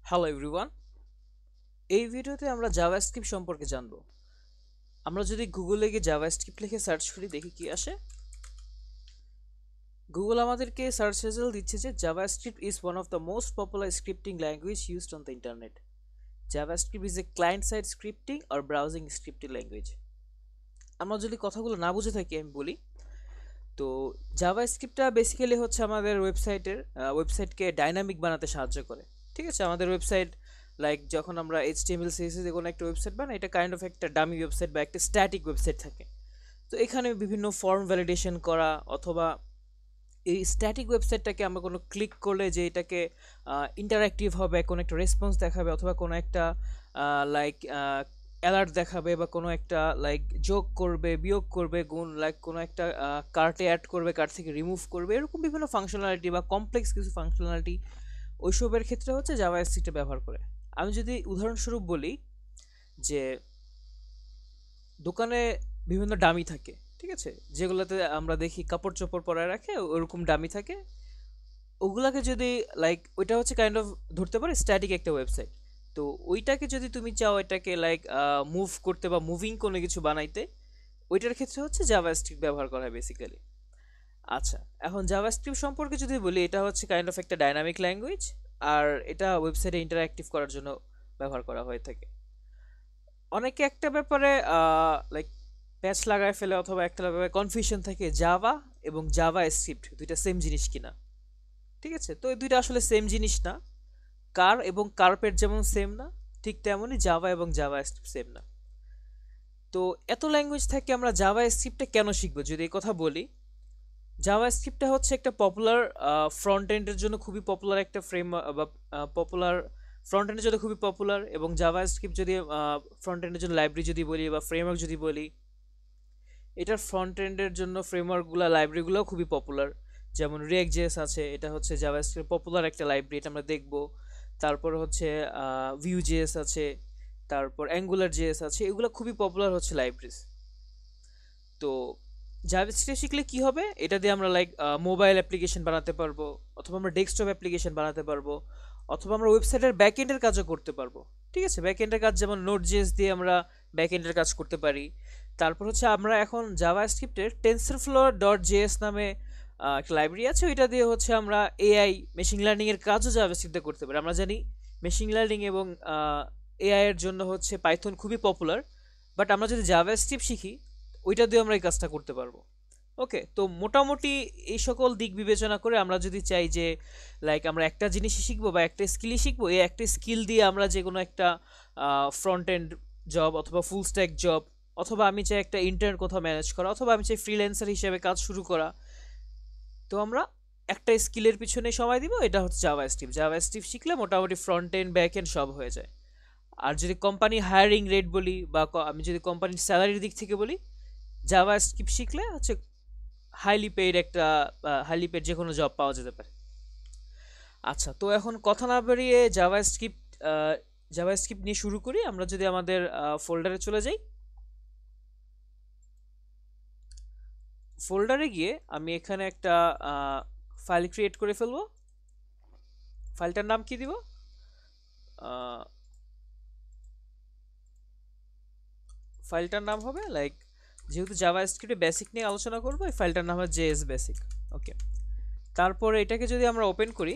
Hello everyone, এই ভিডিওতে আমরা জাভাস্ক্রিপ্ট সম্পর্কে জানব। আমরা যদি গুগলে গিয়ে জাভাস্ক্রিপ্ট লিখে সার্চ করি, দেখি কি আসে। গুগল আমাদেরকে সার্চ রেজাল্ট দিচ্ছে যে JavaScript is one of the most popular scripting language used on the internet. JavaScript is a client side scripting or browsing scripting language. আমরা যদি কথাগুলো না বুঝে থাকি আমি বলি, তো জাভাস্ক্রিপ্টটা বেসিক্যালি হচ্ছে আমাদের ওয়েবসাইটকে ডাইনামিক বানাতে সাহায্য করে। ঠিক আছে, আমাদের ওয়েবসাইট লাইক যখন আমরা এইচটিএমএল সিএসএস দিয়ে কোনো একটা ওয়েবসাইট বানাই, এটা কাইন্ড অফ একটা ডামি ওয়েবসাইট বা একটা স্ট্যাটিক ওয়েবসাইট থাকে। তো এখানে বিভিন্ন ফর্ম ভ্যালিডেশন করা অথবা এই স্ট্যাটিক ওয়েবসাইটটাকে আমরা কোনো ক্লিক করলে যে এটাকে ইন্টারাক্টিভ হবে, কোনো একটা রেসপন্স দেখাবে অথবা কোনো একটা লাইক অ্যালার্ট দেখাবে বা কোনো একটা লাইক যোগ করবে, বিয়োগ করবে, গুণ লাইক কোনো একটা কার্টে অ্যাড করবে, কার্ট থেকে রিমুভ করবে, এরকম বিভিন্ন ফাংশনালিটি বা কমপ্লেক্স কিছু ফাংশনালিটি ওইসবের ক্ষেত্রে হচ্ছে জাভাস্ক্রিপ্ট ব্যবহার করে। আমি যদি উদাহরণস্বরূপ বলি যে দোকানে বিভিন্ন ডামি থাকে, ঠিক আছে, যেগুলোতে আমরা দেখি কাপড় চোপড় পরায় রাখে, ওরকম ডামি থাকে। ওগুলাকে যদি লাইক ওইটা হচ্ছে কাইন্ড অফ ধরতে পারে স্ট্যাটিক একটা ওয়েবসাইট। তো ওইটাকে যদি তুমি চাও এটাকে লাইক মুভ করতে বা মুভিং কোনো কিছু বানাইতে, ওইটার ক্ষেত্রে হচ্ছে জাভাস্ক্রিপ্ট ব্যবহার করা হয় বেসিক্যালি। আচ্ছা, এখন জাভাস্ক্রিপ্ট সম্পর্কে যদি বলি, এটা হচ্ছে কাইন্ড অফ একটা ডাইনামিক ল্যাঙ্গুয়েজ, আর এটা ওয়েবসাইটে ইন্টারঅ্যাক্টিভ করার জন্য ব্যবহার করা হয়ে থাকে। অনেকে একটা ব্যাপারে লাইক প্যাচ লাগায় ফেলে অথবা একটা ব্যাপারে কনফিউশন থাকে, জাভা এবং জাভা স্ক্রিপ্ট দুইটা সেম জিনিস কিনা। ঠিক আছে, তো এই দুইটা আসলে সেম জিনিস না। কার এবং কার্পেট যেমন সেম না, ঠিক তেমনই জাভা এবং জাভা স্ক্রিপ্ট সেম না। তো এত ল্যাঙ্গুয়েজ থাকে, আমরা জাভা স্ক্রিপ্টটা কেন শিখবো যদি এই কথা বলি। জাভা স্ক্রিপ্টটা হচ্ছে একটা পপুলার ফ্রন্ট এন্ডের জন্য খুবই পপুলার একটা ফ্রেম বা পপুলার ফ্রন্ট এন্ডের জন্য খুবই পপুলার, এবং জাভা স্ক্রিপ্ট যদি ফ্রন্ট এন্ডের জন্য লাইব্রেরি যদি বলি বা ফ্রেমওয়ার্ক যদি বলি, এটার ফ্রন্ট এন্ডের জন্য ফ্রেমওয়ার্কগুলো লাইব্রেরিগুলোও খুবই পপুলার। যেমন রিয়েক্ট জেএস আছে, এটা হচ্ছে জাভাস্ক্রিপ্ট পপুলার একটা লাইব্রেরি, এটা আমরা দেখব। তারপর হচ্ছে ভিউ জেএস আছে, তারপর অ্যাঙ্গুলার জেএস আছে, এগুলো খুবই পপুলার হচ্ছে লাইব্রেরিজ। তো জাভাস্ক্রিপ্ট শিখলে কি হবে, এটা দিয়ে আমরা লাইক মোবাইল অ্যাপ্লিকেশন বানাতে পারবো, অথবা আমরা ডেস্কটপ অ্যাপ্লিকেশন বানাতে পারবো, অথবা আমরা ওয়েবসাইটের ব্যাকএন্ডের কাজও করতে পারবো। ঠিক আছে, ব্যাকএন্ডের কাজ যেমন নোট জেএস দিয়ে আমরা ব্যাকএন্ডের কাজ করতে পারি। তারপর হচ্ছে আমরা এখন জাভাস্ক্রিপ্টের টেনসরফ্লো ডট জেএস নামে একটা লাইব্রেরি আছে, ওইটা দিয়ে হচ্ছে আমরা এআই মেশিন লার্নিং এর কাজও জাভাস্ক্রিপ্টে করতে পারি। আমরা জানি মেশিন লার্নিং এবং এআই এর জন্য হচ্ছে পাইথন খুবই পপুলার, বাট আমরা যদি জাভাস্ক্রিপ্ট শিখি, ওইটা দিয়ে আমরা এই কাজটা করতে পারবো। ওকে, তো মোটামুটি এই সকল দিক বিবেচনা করে আমরা যদি চাই যে লাইক আমরা একটা জিনিসই শিখবো বা একটা স্কিলই শিখবো, এই একটা স্কিল দিয়ে আমরা যে কোনো একটা ফ্রন্ট এন্ড জব অথবা ফুল স্ট্যাক জব, অথবা আমি চাই একটা ইন্টার্ন কোথাও ম্যানেজ করা, অথবা আমি চাই ফ্রিল্যান্সার হিসেবে কাজ শুরু করা, তো আমরা একটা স্কিলের পিছনে সময় দিব, এটা হচ্ছে জাভাস্ক্রিপ্ট। জাভাস্ক্রিপ্ট শিখলে মোটামুটি ফ্রন্ট এন্ড ব্যাক এন্ড সব হয়ে যায়। আর যদি কোম্পানি হায়ারিং রেট বলি বা আমি যদি কোম্পানির স্যালারির দিক থেকে বলি, জাভাস্ক্রিপ্ট শিখলে হচ্ছে হাইলি পেড যে কোনো জব পাওয়া যেতে পারে। আচ্ছা, তো এখন কথা না বাড়িয়ে জাভাস্ক্রিপ্ট নিয়ে শুরু করি। আমরা যদি আমাদের ফোল্ডারে চলে যাই, ফোল্ডারে গিয়ে আমি এখানে একটা ফাইল ক্রিয়েট করে ফেলবো। ফাইলটার নাম কি দিব? ফাইলটার নাম হবে লাইক, যেহেতু জাভাস্ক্রিপ্টে বেসিক নিয়ে আলোচনা করবো, এই ফাইলটার নাম হবে জেএস বেসিক। ওকে, তারপরে এটাকে যদি আমরা ওপেন করি,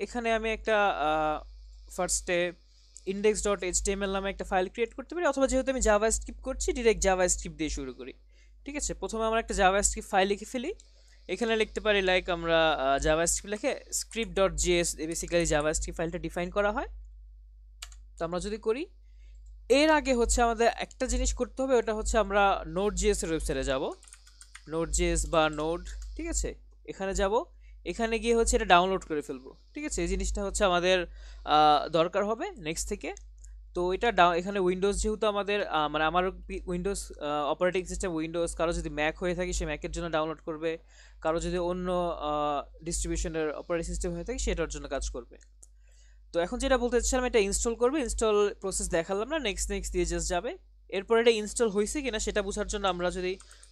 এখানে আমি একটা ফার্স্টে ইন্ডেক্স ডট এইচটিএমএল নামে একটা ফাইল ক্রিয়েট করতে পারি, অথবা যেহেতু আমি জাভাস্ক্রিপ্ট করছি, ডিরেক্ট জাভাস্ক্রিপ্ট দিয়ে শুরু করি। ঠিক আছে, প্রথমে আমরা একটা জাভাস্ক্রিপ্ট ফাইল লিখে ফেলি। এখানে লিখতে পারি লাইক আমরা জাভাস্ক্রিপ্ট লিখে script dot GS, basically JavaScript ফাইলটা ডিফাইন করা হয়। তো আমরা যদি করি, এর আগে হচ্ছে আমাদের একটা জিনিস করতে হবে, ওটা হচ্ছে আমরা নোড জিএস এর ওয়েবসাইটে যাব। নোড জিএস বা নোড, ঠিক আছে, এখানে যাব। এখানে গিয়ে হচ্ছে এটা ডাউনলোড করে ফেলবো। ঠিক আছে, এই জিনিসটা হচ্ছে আমাদের দরকার হবে নেক্সট থেকে। তো এটা এখানে উইন্ডোজ যেহেতু আমাদের মানে আমার উইন্ডোজ অপারেটিং সিস্টেম উইন্ডোজ, কারো যদি ম্যাক হয়ে থাকে সে ম্যাকের জন্য ডাউনলোড করবে, কারো যদি অন্য ডিস্ট্রিবিউশনের অপারেটিং সিস্টেম হয়ে থাকে সেটার জন্য কাজ করবে। তো এখন যেটা বলতে চাচ্ছিলাম, এটা ইনস্টল করবে, ইনস্টল প্রসেস দেখালাম না, নেক্সট নেক্সট দিয়ে জাস্ট যাবে। এরপর এটা ইনস্টল হয়েছে কিনা সেটা বোঝার জন্য আমরা যদি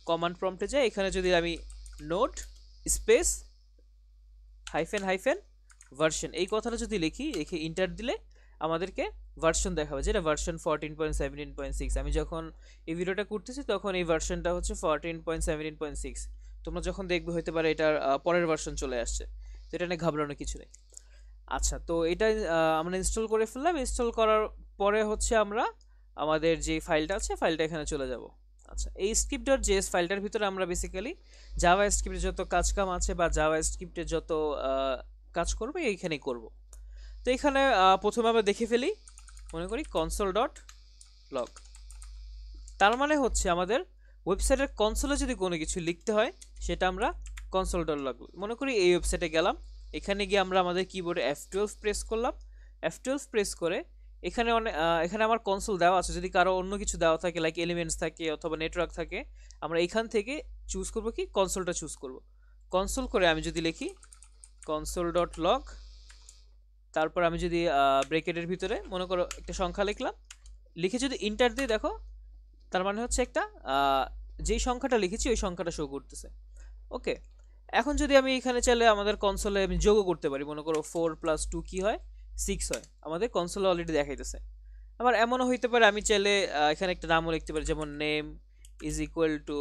কমান্ড প্রম্পটে যাই, এখানে যদি আমি node space hyphen hyphen version, এই কথাটা যদি লিখি, লিখে ইন্টার দিলে আমাদেরকে ভার্সন দেখাবে, যেটা ভার্সন 14.17.6। আমি যখন এই ভিডিওটা করতেছি তখন এই ভার্সনটা হচ্ছে 14.17.6। তোমরা যখন দেখবে হতে পারে এটার পরের ভার্সন চলে আসছে, তো এটা নিয়ে ঘাবড়ানোর কিছু নেই। আচ্ছা, তো এটা আমরা ইনস্টল করে ফেললাম। ইনস্টল করার পরে হচ্ছে আমরা আমাদের যে ফাইলটা আছে ফাইলটা এখানে চলে যাব। আচ্ছা, এই script.js ফাইলটার ভিতরে আমরা বেসিক্যালি জাভা স্ক্রিপ্টের যত কাজ কাম আছে বা জাভা স্ক্রিপ্টের যত কাজ করবে এইখানেই করব। তো এখানে প্রথমে আমরা দেখে ফেলি, মনে করি console.log। তার মানে হচ্ছে আমাদের ওয়েবসাইটের কনসোলে যদি কোনো কিছু লিখতে হয় সেটা আমরা console.log, মনে করি এই ওয়েবসাইটে গেলাম, এখানে গিয়ে আমরা আমাদের কিবোর্ডে F12 প্রেস করলাম। F12 প্রেস করে এখানে এখানে আমার কনসোল দেওয়া আছে। যদি কারো অন্য কিছু দেওয়া থাকে লাইক এলিমেন্টস থাকে অথবা নেটওয়ার্ক থাকে, আমরা এখান থেকে চুজ করব কি কনসোলটা চুজ করব। কনসোল করে আমি যদি লিখি console.log, তারপর আমি যদি ব্রেকেটের ভিতরে মনে করো একটা সংখ্যা লিখলাম, লিখে যদি ইন্টার দিই, দেখো তার মানে হচ্ছে একটা যেই সংখ্যাটা লিখেছি ওই সংখ্যাটা শো করতেছে। ওকে, এখন যদি আমি এখানে চাইলে আমাদের কনসোলে আমি যোগও করতে পারি, মনে করো 4 + 2 কি হয় 6 হয়, আমাদের কনসোলে অলরেডি দেখাইতেছে। আবার এমনও হইতে পারে আমি চাইলে এখানে একটা নামও লিখতে পারি, যেমন name is equal to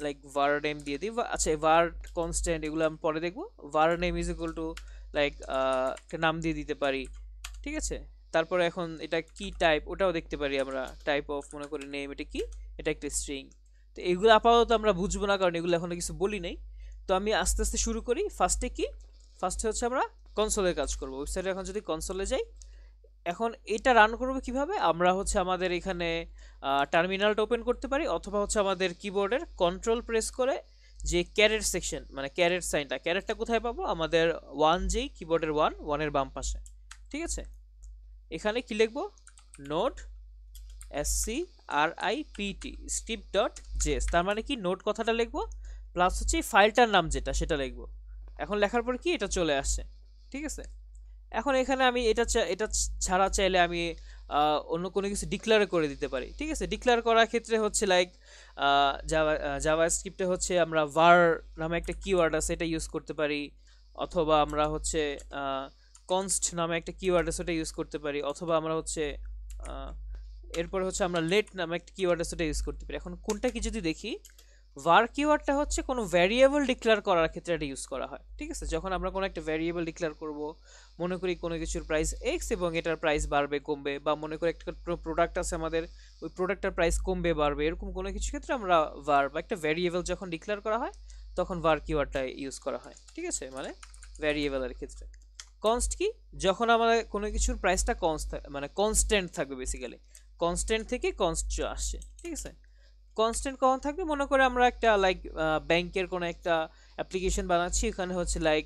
like var name দিয়ে দিই। আচ্ছা, var কনস্ট্যান্ট এগুলো আমি পরে দেখবো। var name is equal to like একটা নাম দিয়ে দিতে পারি, ঠিক আছে। তারপরে এখন এটা কি টাইপ ওটাও দেখতে পারি আমরা, টাইপ অফ মনে করি নেম, এটা কি, এটা একটা স্ট্রিং। তো এগুলো আপাতত আমরা বুঝবো না কারণ এগুলো এখনো কিছু বলি নাই। তো আমি আস্তে আস্তে শুরু করি। ফার্স্টে হচ্ছে আমরা কনসোলের কাজ করব। ওয়েবসাইটে এখন যদি কনসোলে যাই, এখন এটা রান করবো কিভাবে, আমরা হচ্ছে আমাদের এখানে টার্মিনালটা ওপেন করতে পারি, অথবা হচ্ছে আমাদের কিবোর্ডের কন্ট্রোল প্রেস করে যে ক্যারেট সেকশন মানে ক্যারেট সাইনটা, ক্যারেটটা কোথায় পাবো, আমাদের 1 যেই কিবোর্ডের 1 এর বাম পাশে, ঠিক আছে। এখানে কি লিখবো, নোড script script.js, তার মানে কি নোড কথাটা লিখবো প্লাস হচ্ছে ফাইলটার নাম যেটা সেটা লিখবো। এখন লেখার পর কি এটা চলে আসছে, ঠিক আছে। এখন এখানে আমি এটা ছাড়া চাইলে আমি অন্য কোনো কিছু ডিক্লেয়ার করে দিতে পারি, ঠিক আছে। ডিক্লেয়ার করার ক্ষেত্রে হচ্ছে লাইক জাভা স্ক্রিপ্টে হচ্ছে আমরা var নামে একটা কিওয়ার্ড আছে এটা ইউজ করতে পারি, অথবা আমরা হচ্ছে const নামে একটা কিওয়ার্ড আছে ওটা ইউজ করতে পারি, অথবা আমরা হচ্ছে এরপরে হচ্ছে আমরা let নামে একটা কিওয়ার্ড আছে ওটা ইউজ করতে পারি। এখন কোনটা কি যদি দেখি, var কিওয়ার্ডটা হচ্ছে কোনো ভ্যারিয়েবল ডিক্লেয়ার করার ক্ষেত্রে এটা ইউজ করা হয়, ঠিক আছে। যখন আমরা কোনো একটা ভ্যারিয়েবল ডিক্লেয়ার করব, মনে করি কোনো কিছুর প্রাইস x এবং এটার প্রাইস বাড়বে কমবে, বা মনে করি একটা প্রোডাক্ট আছে আমাদের, ওই প্রোডাক্টটার প্রাইস কমবে বাড়বে, এরকম কোনো কিছু ক্ষেত্রে আমরা var বা একটা ভ্যারিয়েবল যখন ডিক্লেয়ার করা হয় তখন var কিওয়ার্ডটা ইউজ করা হয়, ঠিক আছে, মানে ভ্যারিয়েবলের ক্ষেত্রে। কনস্ট কি, যখন আমাদের কোনো কিছুর প্রাইসটা মানে কনস্ট্যান্ট থাকবে, বেসিক্যালি কনস্ট্যান্ট থেকে কনস্ট আসছে, ঠিক আছে। কনস্ট্যান্ট কখন থাকবে, মনে করে আমরা একটা লাইক ব্যাংকের কোনো একটা অ্যাপ্লিকেশন বানাচ্ছি, এখানে হচ্ছে লাইক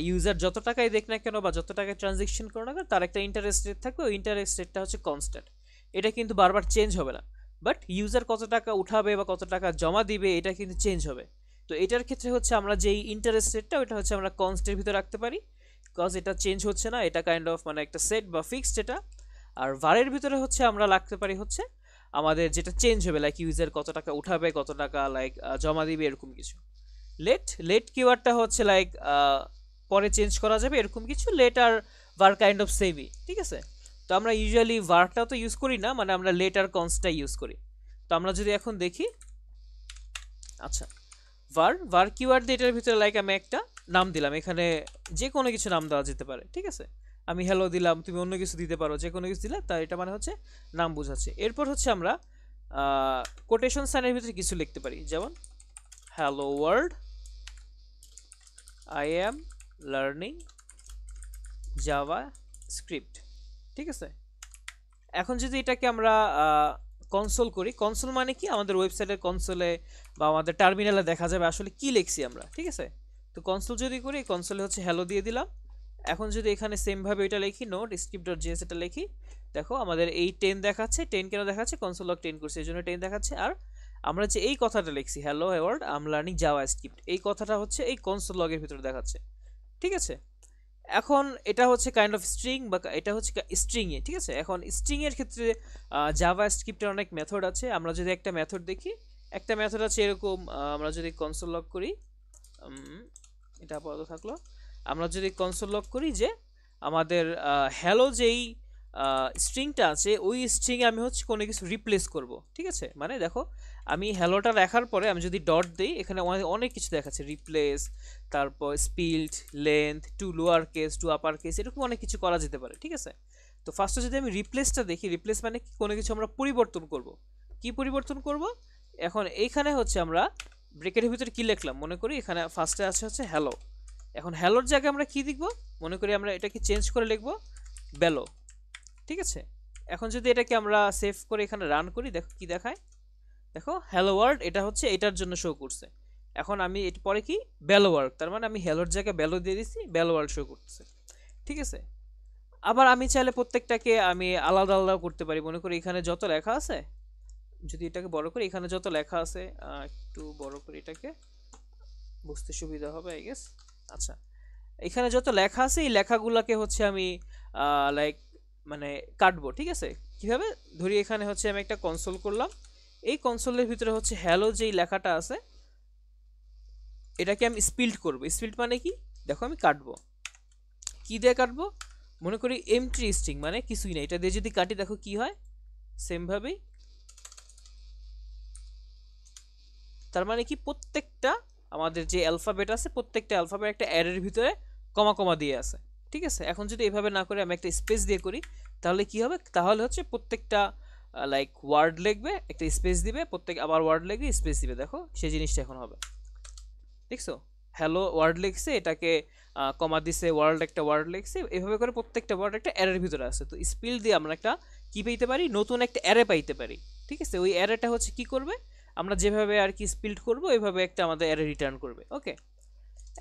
ইউজার যত টাকাই দেখ না কেন বা যত টাকায় ট্রানজেকশন করো না কেন তার একটা ইন্টারেস্ট রেট থাকবে, ওই ইন্টারেস্ট রেটটা হচ্ছে কনস্ট্যান্ট, এটা কিন্তু বারবার চেঞ্জ হবে না। বাট ইউজার কত টাকা উঠাবে বা কত টাকা জমা দিবে এটা কিন্তু চেঞ্জ হবে। তো এটার ক্ষেত্রে হচ্ছে আমরা যেই ইন্টারেস্ট রেটটা ওটা হচ্ছে আমরা কনস্টের ভিতরে রাখতে পারি, বিকজ এটা চেঞ্জ হচ্ছে না, এটা কাইন্ড অফ মানে একটা সেট বা ফিক্সড এটা। আর ভারের ভিতরে হচ্ছে আমরা রাখতে পারি হচ্ছে আমাদের যেটা চেঞ্জ হবে, লাইক ইউজার কত টাকা উঠাবে কত টাকা লাইক জমা দিবে এরকম কিছু। লেট কিওয়ার্ডটা হচ্ছে লাইক পরে চেঞ্জ করা যাবে এরকম কিছু। লেট আর ভার কাইন্ড অফ সেমই, ঠিক আছে। তো আমরা ইউজুয়ালি ভারটাও তো ইউজ করি না, মানে আমরা লেট আর কনস্টটা ইউজ করি। তো আমরা যদি এখন দেখি, আচ্ছা ভার কিওয়ার্ড দিয়ে এটার ভিতরে লাইক আমি একটা নাম দিলাম, এখানে যে কোনো কিছু নাম দেওয়া যেতে পারে, ঠিক আছে। আমি হ্যালো দিলাম, তুমি অন্য কিছু দিতে পারো, যে কোনো কিছু দিলে তা এটা মানে হচ্ছে নাম বোঝাচ্ছে। এরপর হচ্ছে আমরা কোটেশন সাইনের ভিতরে কিছু লিখতে পারি, যেমন hello world I am learning Java script, ঠিক আছে। এখন যদি এটাকে আমরা কনসোল করি, কনসোল মানে কি, আমাদের ওয়েবসাইটের কনসোলে বা আমাদের টার্মিনালে দেখা যাবে আসলে কি লিখছি আমরা, ঠিক আছে। তো কনসোল যদি করি, কনসোলে হচ্ছে হ্যালো দিয়ে দিলাম। এখন যদি এখানে সেমভাবে এটা লিখি, নোড script.js এটা লিখি, দেখো আমাদের এই 10 দেখাচ্ছে। 10 কেন দেখাচ্ছে, কনসোল লগ 10 করছে এই জন্য 10 দেখাচ্ছে। আর আমরা যে এই কথাটা লিখছি hello world I am learning Java script, এই কথাটা হচ্ছে এই কনসোল লগের ভিতরে দেখাচ্ছে, ঠিক আছে। এখন এটা হচ্ছে কাইন্ড অফ স্ট্রিং বা এটা হচ্ছে স্ট্রিংয়ে, ঠিক আছে। এখন স্ট্রিংয়ের ক্ষেত্রে জাভা স্ক্রিপ্টের অনেক মেথড আছে। আমরা যদি একটা মেথড দেখি, একটা মেথড আছে এরকম, আমরা যদি কনসোল লগ করি, এটা আপাতত থাকলো, আমরা যদি কনসোল লগ করি যে আমাদের হ্যালো যেই স্ট্রিংটা আছে ওই স্ট্রিংয়ে আমি হচ্ছে কোনো কিছু রিপ্লেস করব, ঠিক আছে। মানে দেখো আমি হ্যালোটা লেখার পরে আমি যদি ডট দিই, এখানে অনেক কিছু দেখাচ্ছে, রিপ্লেস, তারপর split, length, to lower case, to upper case, এরকম অনেক কিছু করা যেতে পারে, ঠিক আছে। তো ফার্স্টে যদি আমি রিপ্লেসটা দেখি, রিপ্লেস মানে কি, কোনো কিছু আমরা পরিবর্তন করব। কি পরিবর্তন করব? এখন এইখানে হচ্ছে আমরা ব্রেকেটের ভিতরে কি লিখলাম, মনে করি এখানে ফার্স্টে আছে হচ্ছে হ্যালো। এখন হ্যালোর জায়গায় আমরা কি লিখব, মনে করি আমরা এটাকে চেঞ্জ করে লিখব বেলো, ঠিক আছে। এখন যদি এটাকে আমরা সেভ করে এখানে রান করি, দেখো কি দেখায়, দেখো হ্যালো ওয়ার্ল্ড, এটা হচ্ছে এটার জন্য শো করছে। এখন আমি এর পরে কি বেলো ওয়ার্ল্ড, তার মানে আমি হ্যালোর জায়গায় বেলো দিয়ে দিচ্ছি, বেলো ওয়ার্ল্ড শো করতেছে, ঠিক আছে। আবার আমি চাইলে প্রত্যেকটাকে আমি আলাদা আলাদা করতে পারি, মনে করি এখানে যত লেখা আছে, যদি এটাকে বড় করি, এখানে যত লেখা আছে, একটু বড় করি, এটাকে বুঝতে সুবিধা হবে আই গেস। আচ্ছা, এখানে যত লেখা আছে এই লেখাগুলোকে হচ্ছে আমি লাইক মানে কাটবো, ঠিক আছে। কিভাবে ধরি, এখানে হচ্ছে আমি একটা কনসোল করলাম, এই কনসোলের ভিতরে হচ্ছে হ্যালো যেই লেখাটা আছে এটাকে আমি স্পিল্ড করব। স্পিল্ড মানে কি, দেখো আমি কাটবো, কি দিয়ে কাটবো, মনে করি এমটি স্ট্রিং মানে কিছুই না, এটা দিয়ে যদি কাটি দেখো কি হয়, সেম ভাবেই, তার মানে কি প্রত্যেকটা আমাদের যে অ্যালফাবেট আছে প্রত্যেকটা অ্যালফাবেট একটা অ্যারের ভিতরে কমা কমা দিয়ে আছে, ঠিক আছে। এখন যদি এভাবে না করে আমি একটা স্পেস দিয়ে করি, তাহলে কি হবে, তাহলে হচ্ছে প্রত্যেকটা লাইক ওয়ার্ড লিখবে, একটা স্পেস দিবে, প্রত্যেক আবার ওয়ার্ড লিখবে, স্পেস দিবে, দেখো সেই জিনিসটা এখন হবে, দেখছো। হ্যালো ওয়ার্ড লিখছে, এটাকে কমা দিছে, ওয়ার্ল্ড একটা ওয়ার্ড লিখছে, এভাবে করে প্রত্যেকটা ওয়ার্ড একটা অ্যারের ভিতরে আছে। তো স্পিল দিয়ে আমরা একটা কি পাইতে পারি, নতুন একটা অ্যারে পাইতে পারি, ঠিক আছে। ওই অ্যারেটা হচ্ছে কি করবে, আমরা যেভাবে আর কি স্পিল্ড করব ওইভাবে একটা আমাদের অ্যারে রিটার্ন করবে, ওকে।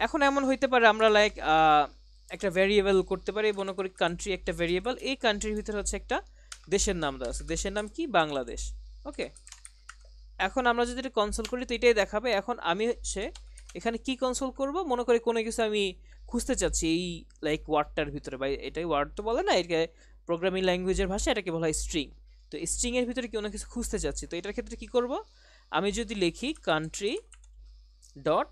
এখন এমন হইতে পারে আমরা লাইক একটা ভ্যারিয়েবল করতে পারি, মনে করি কান্ট্রি একটা ভ্যারিয়েবল, এই কান্ট্রির ভিতরে হচ্ছে একটা দেশের নাম দেওয়া আছে, দেশের নাম কি বাংলাদেশ, ওকে। এখন আমরা যদি এটা কনসোল করি তো এটাই দেখাবে। এখন আমি হচ্ছে এখানে কি কনসোল করব, মনে করি কোনো কিছু আমি খুঁজতে চাচ্ছি এই লাইক ওয়ার্ডটার ভিতরে, বা এটাই ওয়ার্ড তো বলে না, এটাকে প্রোগ্রামিং ল্যাঙ্গুয়েজের ভাষায় এটাকে বলা হয় স্ট্রিং। তো স্ট্রিং এর ভিতরে কোনো কিছু খুঁজতে চাচ্ছি, তো এটার ক্ষেত্রে কি করব, আমি যদি লিখি কান্ট্রি ডট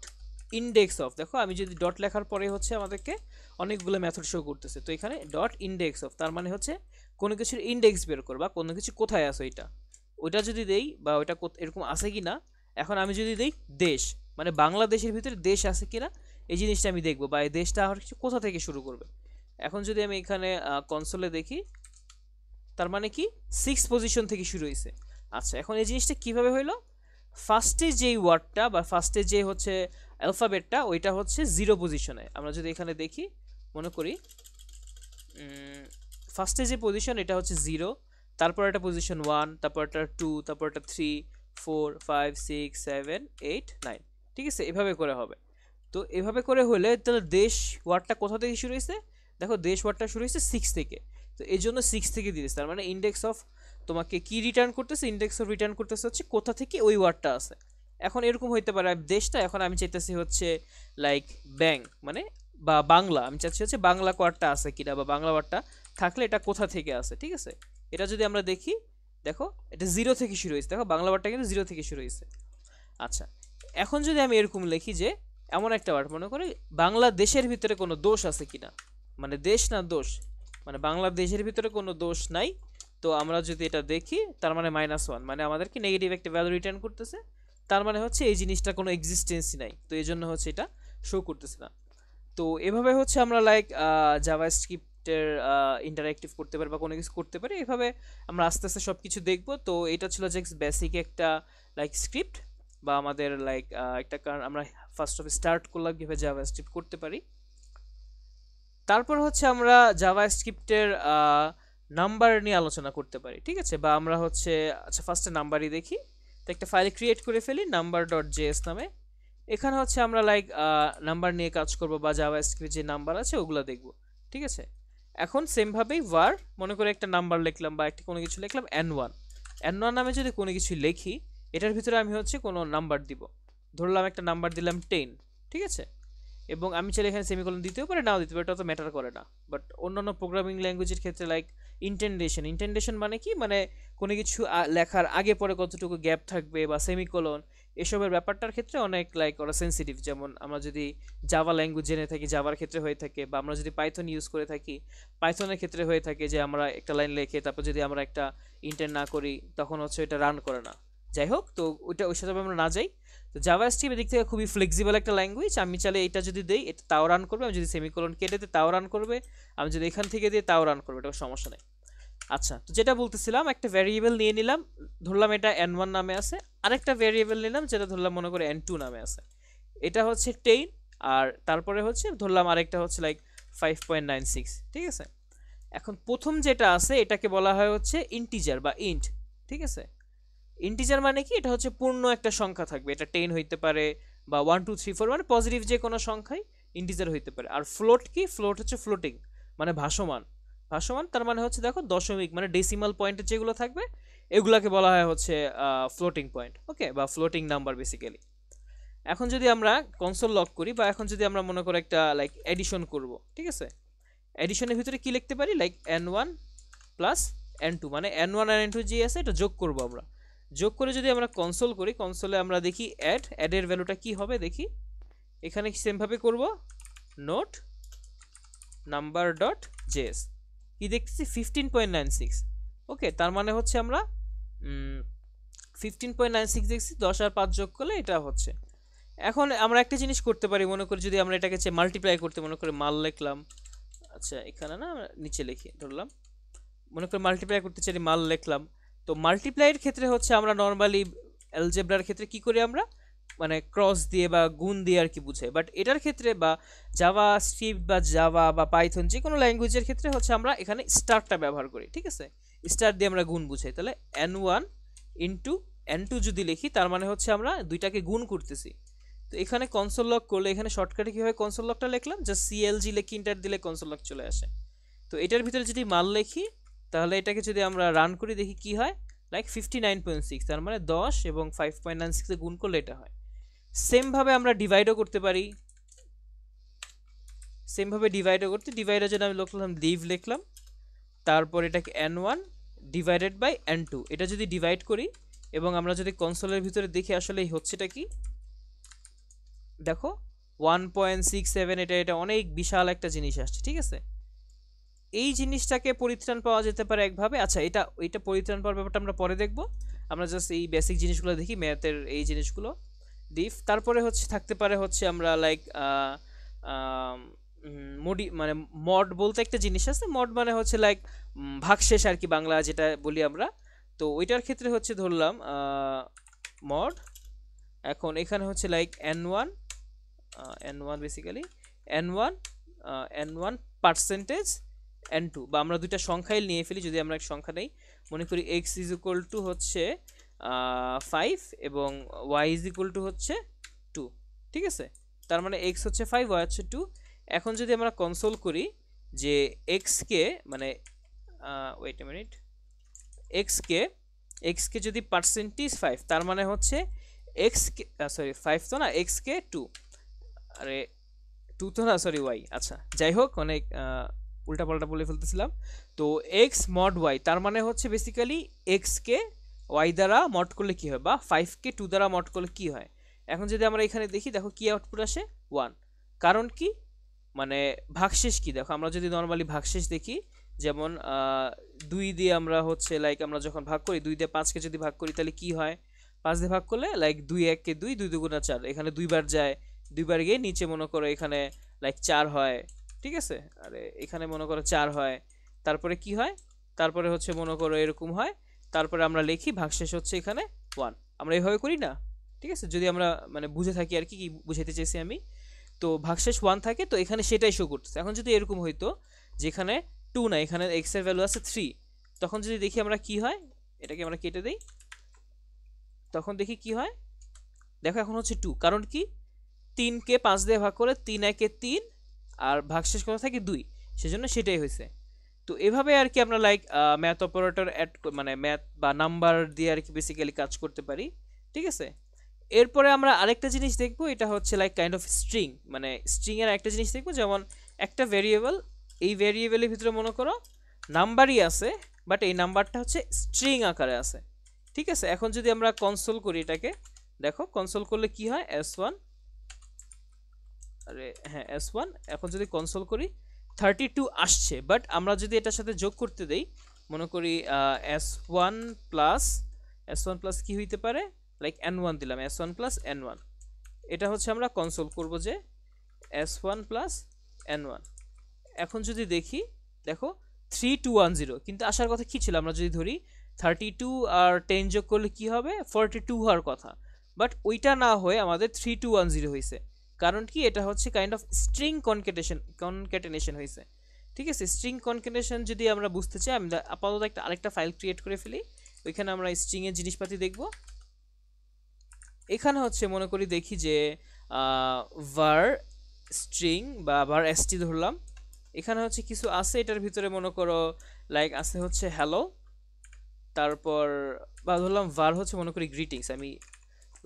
ইন্ডেক্স অফ, দেখো আমি যদি ডট লেখার পরে হচ্ছে আমাদেরকে অনেকগুলো মেথড শো করতেছে, তো এখানে ডট ইন্ডেক্স অফ তার মানে হচ্ছে কোনো কিছুর ইন্ডেক্স বের করবা, কোনো কিছু কোথায় আছে ওইটা, ওইটা যদি দেই বা ওইটা এরকম আছে কি না। এখন আমি যদি দেই দেশ, মানে বাংলাদেশের ভিতরে দেশ আছে কিনা এই জিনিসটা আমি দেখবো, বা এই দেশটা আর কিছু কোথা থেকে শুরু করবে। এখন যদি আমি এখানে কনসোলে দেখি, তার মানে কি 6 পজিশন থেকে শুরু হয়েছে। আচ্ছা, এখন এই জিনিসটা কিভাবে হইলো, ফার্স্টে যেই ওয়ার্ডটা বা ফার্স্টে যে হচ্ছে অ্যালফাবেটটা ওইটা হচ্ছে 0 পজিশনে। আমরা যদি এখানে দেখি, মনে করি ফার্স্টে যে পজিশন এটা হচ্ছে 0, তারপর একটা পজিশন 1, তারপর একটা 2, তারপর একটা 3, 4, 5, 6, 7, 8, 9, ঠিক আছে, এভাবে করে হবে। তো এভাবে করে হলে তাহলে দেশ ওয়ার্ডটা কোথা থেকে শুরু হয়েছে, দেখো দেশ ওয়ার্ডটা শুরু হয়েছে 6 থেকে, তো এই জন্য 6 থেকে দিয়েছে, তার মানে ইন্ডেক্স অফ তোমাকে কি রিটার্ন করতেছে, ইন্ডেক্স অফ রিটার্ন করতেছে হচ্ছে কোথা থেকে ওই ওয়ার্ডটা আছে। এখন এরকম হইতে পারে দেশটা, এখন আমি চাইতেছি হচ্ছে লাইক ব্যাং মানে বা বাংলা, আমি চাচ্ছি হচ্ছে বাংলা ওয়ার্ডটা আছে কিনা, বা বাংলা ওয়ার্ডটা থাকলে এটা কোথা থেকে আছে, ঠিক আছে। এটা যদি আমরা দেখি, দেখো এটা 0 থেকে শুরু হয়েছে, দেখো বাংলা ওয়ার্ডটা কিন্তু 0 থেকে শুরু হয়েছে। আচ্ছা, এখন যদি আমি এরকম লিখি যে এমন একটা ওয়ার্ড, মনে করি বাংলাদেশের ভিতরে কোনো দোষ আছে কিনা, মানে দেশ না দোষ, মানে বাংলাদেশের ভিতরে কোনো দোষ নাই, তো আমরা যদি এটা দেখি তার মানে -1, মানে আমাদেরকে নেগেটিভ একটা ভ্যালু রিটার্ন করতেছে, তার মানে হচ্ছে এই জিনিসটা কোনো এক্সিস্টেন্সই নাই, তো এই জন্য হচ্ছে এটা শো করতেছে না। তো এভাবে হচ্ছে আমরা লাইক জাভাস্ক্রিপ্টের ইন্টারঅ্যাক্টিভ করতে পারি বা কোনো কিছু করতে পারি, এভাবে আমরা আস্তে আস্তে সব কিছু দেখবো। তো এটা ছিল জাস্ট বেসিক একটা লাইক স্ক্রিপ্ট, বা আমাদের লাইক একটা কারণ আমরা ফার্স্ট অফ স্টার্ট করলাম কীভাবে জাভাস্ক্রিপ্ট করতে পারি। তারপর হচ্ছে আমরা জাভাস্ক্রিপ্টের নাম্বার নিয়ে আলোচনা করতে পারি, ঠিক আছে, বা আমরা হচ্ছে আচ্ছা ফার্স্টে নাম্বারই দেখি। তো একটা ফাইল ক্রিয়েট করে ফেলি number.js নামে, এখানে হচ্ছে আমরা লাইক নাম্বার নিয়ে কাজ করব বা জাভাস্ক্রিপ্ট যে নাম্বার আছে ওগুলো দেখব, ঠিক আছে। এখন সেমভাবেই var মনে করে একটা নাম্বার লিখলাম বা একটা কোনো কিছু লিখলাম n1 নামে যদি কোনো কিছু লিখি, এটার ভিতরে আমি হচ্ছে কোনো নাম্বার দিব, ধরলাম একটা নাম্বার দিলাম 10, ঠিক আছে। এবং আমি চাইলে এখানে সেমিকোলন দিতেও পারে, নাও দিতে পারে, এটা তো ম্যাটার করে না। বাট অন্যান্য প্রোগ্রামিং ল্যাঙ্গুয়েজের ক্ষেত্রে লাইক ইন্টেন্ডেশন মানে কি, মানে কোনো কিছু লেখার আগে পরে কতটুকু গ্যাপ থাকবে বা সেমিকোলন, এসবের ব্যাপারটার ক্ষেত্রে অনেক লাইক ওরা সেন্সিটিভ। যেমন আমরা যদি জাভা ল্যাঙ্গুয়েজ জেনে থাকি, জাভার ক্ষেত্রে হয়ে থাকে, বা আমরা যদি পাইথন ইউজ করে থাকি, পাইথনের ক্ষেত্রে হয়ে থাকে যে আমরা একটা লাইন লিখে তারপর যদি আমরা একটা ইন্টেন্ড না করি তখন হচ্ছে এটা রান করে না। যাই হোক, তো ওই সাথে আমরা না যাই। তো জাভা স্ক্রিপ্ট দিক থেকে খুবই ফ্লেক্সিবল একটা ল্যাঙ্গুয়েজ। আমি চাইলে এটা যদি দেই এটা তাও রান করবে, আমি যদি সেমিকোলন কেটে দিই তাও রান করবে, আমি যদি এখান থেকে দিই তাও রান করবে, এটা সমস্যা নেই। আচ্ছা, তো যেটা বলতেছিলাম, একটা ভ্যারিয়েবল নিয়ে নিলাম, ধরলাম এটা n1 নামে আছে, আরেকটা ভ্যারিয়েবল নিলাম যেটা ধরলাম মনে করে n2 নামে আছে, এটা হচ্ছে 10, আর তারপরে হচ্ছে ধরলাম আরেকটা হচ্ছে লাইক 5.96, ঠিক আছে। এখন প্রথম যেটা আছে এটাকে বলা হয় হচ্ছে ইন্টিজার বা ইন্ট, ঠিক আছে। ইন্টিজার মানে কি, এটা হচ্ছে পূর্ণ একটা সংখ্যা থাকবে, এটা 10 হইতে পারে বা 1 2 3 4 মানে পজিটিভ যে কোনো সংখ্যাই ইন্টিজার হইতে পারে। আর ফ্লোট কি, ফ্লোট হচ্ছে ফ্লোটিং মানে ভাসমান। ভাসমান তার মানে হচ্ছে দেখো দশমিক মানে ডেসিমাল পয়েন্টের যেগুলো থাকবে এগুলাকে বলা হয় হচ্ছে ফ্লোটিং পয়েন্ট, ওকে, বা ফ্লোটিং নাম্বার বেসিক্যালি। এখন যদি আমরা কনসোল লক করি, বা এখন যদি আমরা মনে করো একটা লাইক এডিশন করব, ঠিক আছে, এডিশনের ভিতরে কি লিখতে পারি, লাইক n1 প্লাস n2 মানে n1 আর n2 যে আছে এটা যোগ করব আমরা। যোগ করে যদি আমরা কনসোল করি, কনসোলে আমরা দেখি অ্যাডের ভ্যালুটা কি হবে দেখি। এখানে সেমভাবে করব, নোট নাম্বার ডট জেএস, কি দেখতেছি 15.96, ওকে, তার মানে হচ্ছে আমরা 15.96 দেখছি, 10 আর 5 যোগ করলে এটা হচ্ছে। এখন আমরা একটা জিনিস করতে পারি, মনে করি যদি আমরা এটাকে মাল্টিপ্লাই করতে মনে করি মাল লিখলাম, আচ্ছা এখানে না নিচে লিখি ধরলাম, মনে করি মাল্টিপ্লাই করতে চাই মাল লিখলাম। তো মাল্টিপ্লাইয়ের ক্ষেত্রে হচ্ছে আমরা নর্মালি অ্যালজেব্রার ক্ষেত্রে কি করি আমরা, মানে ক্রস দিয়ে বা গুণ দিয়ে আর কি বুঝাই। বাট এটার ক্ষেত্রে বা জাভা স্ক্রিপ্ট বা জাভা বা পাইথন যে কোনো ল্যাঙ্গুয়েজের ক্ষেত্রে হচ্ছে আমরা এখানে স্টারটা ব্যবহার করি, ঠিক আছে, স্টার দিয়ে আমরা গুণ বুঝাই। তাহলে n1 ইন্টু n2 যদি লিখি তার মানে হচ্ছে আমরা দুইটাকে গুণ করতেছি। তো এখানে কনসোল লক করলে এখানে শর্টকাটে কীভাবে কনসোল লকটা লিখলাম, জাস্ট সিএলজি লিখে ইন্টার দিলে কনসোল লক চলে আসে। তো এটার ভিতরে যদি মাল লিখি তাহলে এটাকে যদি আমরা রান করি দেখি কি হয়, লাইক 59.6, তার মানে 10 এবং 5.96 গুণ করলে এটা হয়। সেমভাবে আমরা ডিভাইডও করতে পারি, সেমভাবে ডিভাইডও করতে, ডিভাইডের জন্য আমি লিখলাম লিভ লিখলাম, তারপর এটাকে n1 ডিভাইডেড বাই n2, এটা যদি ডিভাইড করি এবং আমরা যদি কনসোলের ভিতরে দেখি আসলে হচ্ছেটা কি, দেখো 1.67, এটা অনেক বিশাল একটা জিনিস আসছে, ঠিক আছে। এই জিনিসটাকে পরিত্রাণ পাওয়া যেতে পারে একভাবে। আচ্ছা, এটা পরিত্রাণ পাওয়ার ব্যাপারটা আমরা পরে দেখব, আমরা জাস্ট এই বেসিক জিনিসগুলো দেখি, ম্যাথের এই জিনিসগুলো ডিফ। তারপরে হচ্ছে থাকতে পারে হচ্ছে আমরা লাইক মানে মড বলতে একটা জিনিস আছে, মড মানে হচ্ছে লাইক ভাগশেষ আর কি, বাংলা যেটা বলি আমরা। তো ওইটার ক্ষেত্রে হচ্ছে ধরলাম মড, এখন এখানে হচ্ছে like n1 basically n1 percentage n2, বা আমরা দুইটা সংখ্যাই নিয়ে ফেলি, যদি আমরা এক সংখ্যা নেই, মনে করি x ইজ ইকুয়াল টু হচ্ছে 5 এবং y ইজ ইকুয়াল টু হচ্ছে 2, ঠিক আছে। তার মানে x হচ্ছে 5, y হচ্ছে 2। এখন যদি আমরা কনসোল করি যে x কে মানে ওয়েট এ মিনিট, x কে যদি পার্সেন্টেজ 5, তার মানে হচ্ছে x কে সরি 5 তো না, x কে 2, আরে 2 তো না, সরি y, আচ্ছা যাই হোক অনেক উল্টাপাল্টা বলে ফেলতেছিলাম। তো x মড y তার মানে হচ্ছে বেসিক্যালি x কে y দ্বারা মড করলে কি হয়, বা 5 কে 2 দ্বারা মড করলে কি হয়। এখন যদি আমরা এখানে দেখি, দেখো কি আউটপুট আসে 1, কারণ কি, মানে ভাগশেষ কি, দেখো আমরা যদি নর্মালি ভাগশেষ দেখি, যেমন 2 দিয়ে আমরা হচ্ছে লাইক আমরা যখন ভাগ করি 2 দিয়ে 5কে যদি ভাগ করি তাহলে কি হয়, 5 দিয়ে ভাগ করলে লাইক 2 1 কে 2, 2 2 4, এখানে দুইবার যায়, দুইবার গিয়ে নিচে মনে করো এখানে লাইক 4 হয়, ঠিক আছে। আরে এখানে মনে করো 4 হয়, তারপরে কি হয়, তারপরে হচ্ছে মনে করো এরকম হয়, তারপরে আমরা লিখি ভাগশেষ হচ্ছে এখানে 1, আমরা এইভাবে করি না, ঠিক আছে, যদি আমরা মানে বুঝে থাকি আর কি, কি বুঝাইতে চাইছি আমি। তো ভাগশেষ 1 থাকে, তো এখানে সেটাই শো করতেছে। এখন যদি এরকম হইতো যেখানে 2 না, এখানে x এর ভ্যালু আছে 3, তখন যদি দেখি আমরা কি হয়, এটাকে আমরা কেটে দেই, তখন দেখি কি হয়, দেখো এখন হচ্ছে 2, কারণ কি 3 কে 5 দিয়ে ভাগ করে 3 1 এ 3, আর ভাগশেষ কত থাকে 2, সেজন্য সেটাই হয়েছে। তো এভাবে আর কি আমরা লাইক ম্যাথ অপারেটর অ্যাড মানে ম্যাথ বা নাম্বার দিয়ে আর কি বেসিক্যালি কাজ করতে পারি, ঠিক আছে। এরপরে আমরা আরেকটা জিনিস দেখব, এটা হচ্ছে লাইক কাইন্ড অফ স্ট্রিং, মানে স্ট্রিং এর একটা জিনিস দেখব, যেমন একটা ভেরিয়েবল, এই ভেরিয়েবলের ভিতরে মনে করো নাম্বারই আছে, বাট এই নাম্বারটা হচ্ছে স্ট্রিং আকারে আছে। ঠিক আছে, এখন যদি আমরা কনসোল করি এটাকে, দেখো কনসোল করলে কি হয়, s1, আরে হ্যাঁ s1, এখন যদি কনসোল করি 32 আসছে, বাট আমরা যদি এটার সাথে যোগ করতে দেই, মনে করি s1 প্লাস কি হইতে পারে, লাইক n1 দিলাম, s1 প্লাস n1, এটা হচ্ছে আমরা কনসোল করব যে s1 প্লাস n1। এখন যদি দেখি, দেখো 3210, কিন্তু আসার কথা কি ছিল, আমরা যদি ধরি 32 আর 10 যোগ করলে কি হবে, 42 হওয়ার কথা, বাট ওইটা না হয়ে আমাদের 3210 হয়েছে। কারণ কি, এটা হচ্ছে কাইন্ড অফ স্ট্রিং কনক্যাটেনেশন হয়েছে। ঠিক আছে, স্ট্রিং কনক্যাটেনেশন যদি আমরা বুঝতে চাই, আমরা আপাতত আরেকটা ফাইল ক্রিয়েট করে ফেলি, ওইখানে আমরা স্ট্রিং এর জিনিসপাতি দেখব। এখানে হচ্ছে মনে করি দেখি যে var স্ট্রিং বা var st ধরলাম, এখানে হচ্ছে কিছু আছে, এটার ভিতরে মনে করো লাইক আছে হচ্ছে হ্যালো, তারপর বা ধরলাম var হচ্ছে মনে করি গ্রিটিংস, আমি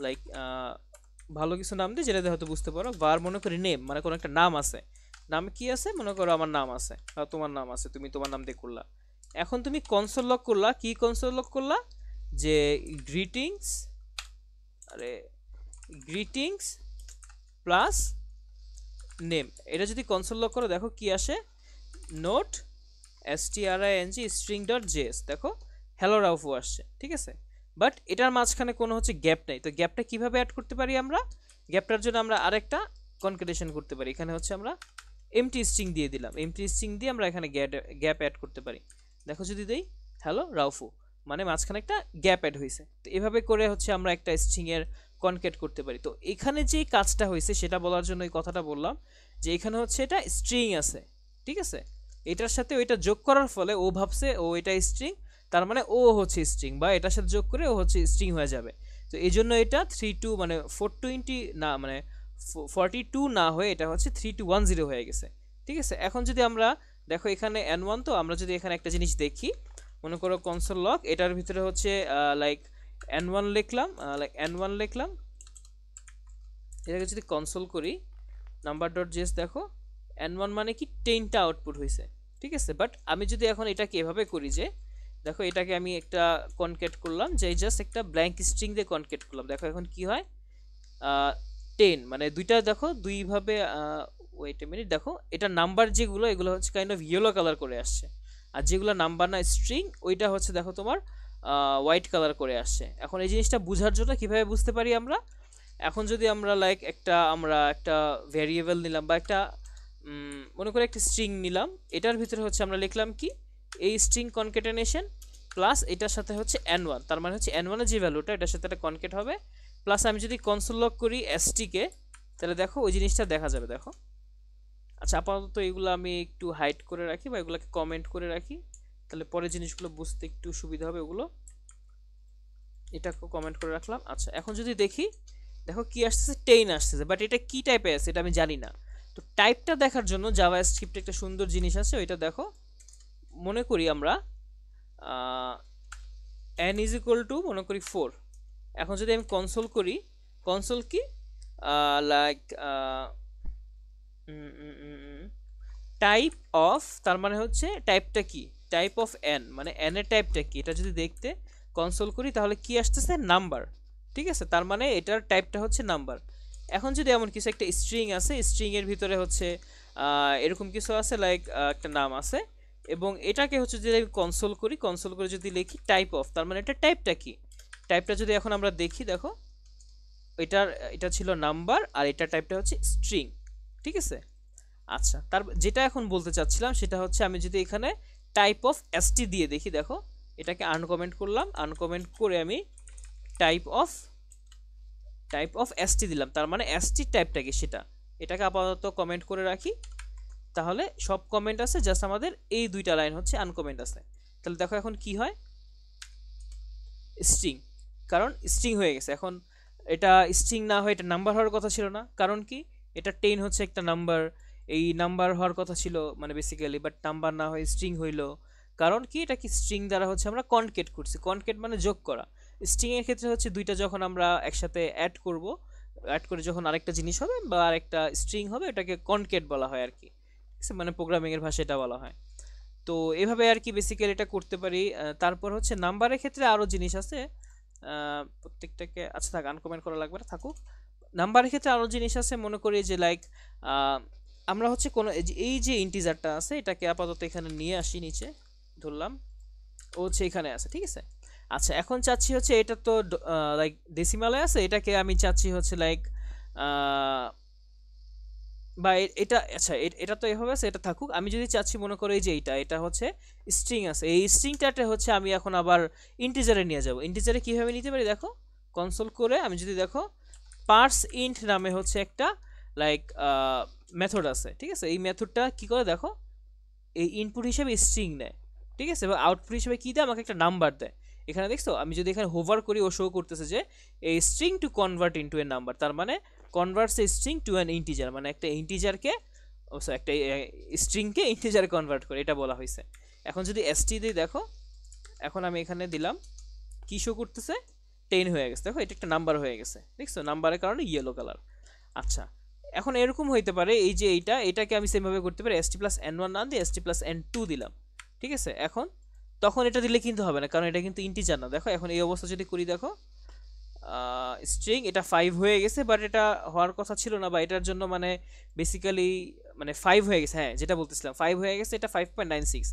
লাইক ভালো কিছু নাম দিই যেটাতে হয়তো বুঝতে পারো। var মনে করি নেম, মানে কোনো একটা নাম আছে, নামে কি আছে, মনে করো আমার নাম আছে বা তোমার নাম আছে, তুমি তোমার নাম দিয়ে করলা। এখন তুমি কনসোল লক করলা, কি কনসোল লক করলা, যে গ্রিটিংস, আরে গ্রিটিংস প্লাস নেম, এটা যদি কনসোল লক করো দেখো কি আসে, note string string dot JS, দেখো হ্যালো রাউফু আসছে। ঠিক আছে, বাট এটার মাঝখানে কোনো হচ্ছে গ্যাপ নেই, তো গ্যাপটা কিভাবে অ্যাড করতে পারি আমরা, গ্যাপটার জন্য আমরা আরেকটা কনক্যাটেনেশন করতে পারি, এখানে হচ্ছে আমরা এমটি স্ট্রিং দিয়ে দিলাম, এমটি স্ট্রিং দিয়ে আমরা এখানে গ্যাপ অ্যাড করতে পারি। দেখো যদি দেই হ্যালো রাউফু, মানে মাঝখানে একটা গ্যাপ অ্যাড হয়েছে। তো এভাবে করে হচ্ছে আমরা একটা স্ট্রিং এর কনক্যাট করতে পারি। তো এখানে যে কাজটা হয়েছে সেটা বলার জন্য এই কথাটা বললাম, যে এখানে হচ্ছে এটা স্ট্রিং আছে, ঠিক আছে, এটার সাথে ওইটা যোগ করার ফলে ও ভাবছে ও এটা স্ট্রিং, তার মানে ও হচ্ছে স্ট্রিং, বা এটার সাথে যোগ করে ও হচ্ছে স্ট্রিং হয়ে যাবে। তো এই জন্য এটা 32 মানে 420 না, মানে 42 না হয়ে এটা হচ্ছে 3210 হয়ে গেছে। ঠিক আছে, এখন যদি আমরা দেখো এখানে n1, তো আমরা যদি এখানে একটা জিনিস দেখি, মনে করো কনসোল লগ, এটার ভিতরে হচ্ছে লাইক n1 লিখলাম, এটাকে যদি কনসোল করি নাম্বার ডট জেস, দেখো n1 মানে কি 10টা আউটপুট হয়েছে। ঠিক আছে, বাট আমি যদি এখন এটাকে এভাবে করি যে, দেখো এটাকে আমি একটা কনক্যাট করলাম, যে জাস্ট একটা ব্ল্যাঙ্ক স্ট্রিং দিয়ে কনক্যাট করলাম, দেখো এখন কি হয়, 10, মানে দুইটা দেখো দুইভাবে, ওয়েট এ মিনিট, দেখো এটা নাম্বার যেগুলো, এগুলো হচ্ছে কাইন্ড অফ ইয়েলো কালার করে আসছে, আর যেগুলো নাম্বার না স্ট্রিং, ওইটা হচ্ছে দেখো তোমার হোয়াইট কালার করে আসছে। এখন এই জিনিসটা বোঝার জন্য কিভাবে বুঝতে পারি আমরা, এখন যদি আমরা লাইক আমরা একটা ভ্যারিয়েবল নিলাম, বা একটা মনে করে একটা স্ট্রিং নিলাম, এটার ভিতরে হচ্ছে আমরা লিখলাম কি, এই স্ট্রিং কনক্যাটেনেশন প্লাস এটার সাথে হচ্ছে n1, তার মানে হচ্ছে n1 এর যে ভ্যালুটা এটার সাথে একটা কনক্যাট হবে, প্লাস আমি যদি কনসোল লক করি st কে, তাহলে দেখো ওই জিনিসটা দেখা যাবে। দেখো, আচ্ছা আপাতত এগুলো আমি একটু হাইড করে রাখি বা এগুলোকে কমেন্ট করে রাখি, তাহলে পরে জিনিসগুলো বুঝতে একটু সুবিধা হবে। ওগুলো এটাকে কমেন্ট করে রাখলাম। আচ্ছা এখন যদি দেখি, দেখো কি আসতেছে, 10 আসতেছে, বাট এটা কি টাইপে আছে এটা আমি জানি না। তো টাইপটা দেখার জন্য জাভাস্ক্রিপ্টে একটা সুন্দর জিনিস আছে, ওইটা দেখো, মনে করি আমরা n ইজ ইকুয়াল টু মনে করি 4। এখন যদি আমি কনসোল করি, কনসোল কি লাইক টাইপ অফ, তার মানে হচ্ছে টাইপটা কি, টাইপ অফ n, মানে n এর টাইপটা কি, এটা যদি দেখতে কনসোল করি তাহলে কি আসতেছে, নাম্বার। ঠিক আছে, তার মানে এটার টাইপটা হচ্ছে নাম্বার। এখন যদি এমন কিছু একটা স্ট্রিং আছে, স্ট্রিং এর ভিতরে হচ্ছে এরকম কিছু আছে, লাইক একটা নাম আছে, এবং এটাকে হচ্ছে যদি আমি কনসোল করি, কনসোল করে যদি লিখি টাইপ অফ, তার মানে এটা টাইপটা কি, টাইপটা যদি এখন আমরা দেখি, দেখো এটা ছিল নাম্বার, আর এটা টাইপটা হচ্ছে স্ট্রিং। ঠিক আছে, আচ্ছা তার যেটা এখন বলতে চাচ্ছিলাম সেটা হচ্ছে, আমি যদি এখানে টাইপ অফ st দিয়ে দেখি, দেখো এটাকে আনকমেন্ট করলাম, আনকমেন্ট করে আমি টাইপ অফ st দিলাম, তার মানে st টাইপটা কি সেটা, এটাকে আপাতত কমেন্ট করে রাখি, তাহলে সব কমেন্ট আছে, জাস্ট আমাদের এই দুইটা লাইন হচ্ছে আনকমেন্ট আছে। তাহলে দেখো এখন কি হয়, স্ট্রিং, কারণ স্ট্রিং হয়ে গেছে। এখন এটা স্ট্রিং না হয়ে এটা নাম্বার হওয়ার কথা ছিল না, কারণ কি এটা 10 হচ্ছে একটা নাম্বার, এই নাম্বার হওয়ার কথা ছিল মানে বেসিক্যালি, বাট নাম্বার না হয়ে স্ট্রিং হইলো, কারণ কি এটা কি স্ট্রিং দ্বারা হচ্ছে আমরা কনকেট করছি, কনকেট মানে যোগ করা, স্ট্রিং এর ক্ষেত্রে হচ্ছে দুইটা যখন আমরা একসাথে অ্যাড করব, অ্যাড করে যখন আরেকটা জিনিস হবে বা আরেকটা স্ট্রিং হবে, এটাকে কনকেট বলা হয় আর কি, ঠিক আছে, মানে প্রোগ্রামিং এর ভাষায় এটা বলা হয়। তো এভাবে আর কি বেসিক্যালি এটা করতে পারি। তারপর হচ্ছে নাম্বারের ক্ষেত্রে আরও জিনিস আছে, প্রত্যেকটাকে আচ্ছা থাক, আনকমেন্ট করা লাগবে না, থাকুক। নাম্বারের ক্ষেত্রে আরও জিনিস আছে, মনে করি যে লাইক আমরা হচ্ছে কোনো এই যে ইন্টিজারটা আছে এটাকে আপাতত এখানে নিয়ে আসি নিচে, ধরলাম ও হচ্ছে এখানে আছে, ঠিক আছে। আচ্ছা এখন চাচ্ছি হচ্ছে এটা তো লাইক ডেসিমালে আছে, এটাকে আমি চাচ্ছি হচ্ছে লাইক বা এটা আচ্ছা এটা তো এভাবে আছে, এটা থাকুক। আমি যদি চাচ্ছি মনে করো এই যে এটা হচ্ছে স্ট্রিং আছে, এই স্ট্রিংটাতে হচ্ছে আমি এখন আবার ইন্টিজারে নিয়ে যাব। ইন্টিজারে কীভাবে নিতে পারি দেখো, কনসোল করে আমি যদি দেখো পার্স ইন্ট নামে হচ্ছে একটা লাইক মেথড আছে, ঠিক আছে। এই মেথডটা কি করে দেখো, এই ইনপুট হিসেবে স্ট্রিং নেয়, ঠিক আছে, এবং আউটপুট হিসেবে কী দেয়, আমাকে একটা নাম্বার দেয়। এখানে দেখছো আমি যদি এখানে হোভার করি ও শো করতেছে যে এই string to convert into a number, তার মানে converts a string to an integer, মানে একটা ইন্টিজারকে একটা স্ট্রিংকে ইন্টিজারে কনভার্ট করে, এটা বলা হয়েছে। এখন যদি এসটি দিই দেখো, এখন আমি এখানে দিলাম কি শো করতেছে, 10 হয়ে গেছে, দেখো এটা একটা নাম্বার হয়ে গেছে, দেখছো নাম্বারের কারণে ইয়েলো কালার। আচ্ছা এখন এরকম হইতে পারে এই যে এটাকে আমি সেমভাবে করতে পারি, এসটি প্লাস এন ওয়ান না দিয়ে এসটি প্লাস এন টু দিলাম, ঠিক আছে। এখন তখন এটা দিলে কিন্তু হবে না, কারণ এটা কিন্তু ইন্টিজার না। দেখো এখন এই অবস্থা যদি করি দেখো, স্ট্রিং এটা 5 হয়ে গেছে, বাট এটা হওয়ার কথা ছিল না, বা এটার জন্য মানে বেসিক্যালি মানে 5 হয়ে গেছে, হ্যাঁ যেটা বলতেছিলাম 5 হয়ে গেছে, এটা 5.96।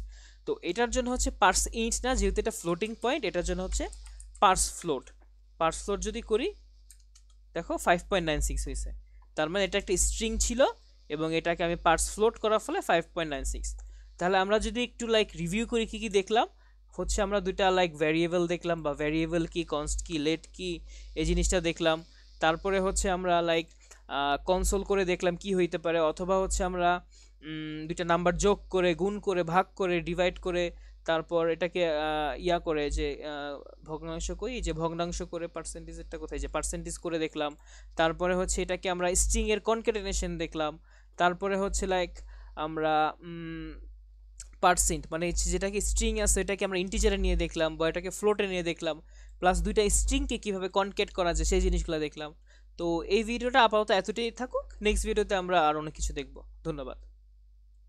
তো এটার জন্য হচ্ছে পার্স ইন্ট না, যেহেতু এটা ফ্লোটিং পয়েন্ট, এটার জন্য হচ্ছে পার্স ফ্লোট। পার্স ফ্লোট যদি করি দেখো 5.96 হয়েছে, তার মানে এটা একটা স্ট্রিং ছিল এবং এটাকে আমি পার্স ফ্লোট করার ফলে 5.96। তাহলে আমরা যদি একটু লাইক রিভিউ করি কি কি দেখলাম, হচ্ছে আমরা দুইটা লাইক ভ্যারিয়েবল দেখলাম, বা ভ্যারিয়েবল কি, কনস্ট কি, লেট কি, এই জিনিসটা দেখলাম। তারপরে হচ্ছে আমরা লাইক কনসোল করে দেখলাম কি হইতে পারে, অথবা হচ্ছে আমরা দুইটা নাম্বার যোগ করে, গুণ করে, ভাগ করে, ডিভাইড করে, তারপর এটাকে ইয়া করে যে ভগ্নাংশ করি, যে ভগ্নাংশ করে পার্সেন্টেজেরটা কোথায়, যে পার্সেন্টেজ করে দেখলাম। তারপরে হচ্ছে এটাকে আমরা স্ট্রিং এর কনক্যাটেনেশন দেখলাম। তারপরে হচ্ছে লাইক আমরা পার্সেন্ট মানে যেটাকে স্ট্রিং আছে এটাকে আমরা ইন্টিজারে নিয়ে দেখলাম, বা এটাকে ফ্লোটে নিয়ে দেখলাম, প্লাস দুইটা স্ট্রিংকে কীভাবে কনক্যাট করা যায় সেই জিনিসগুলো দেখলাম। তো এই ভিডিওটা আপাতত এতটাই থাকুক, নেক্সট ভিডিওতে আমরা আর অনেক কিছু দেখব। ধন্যবাদ।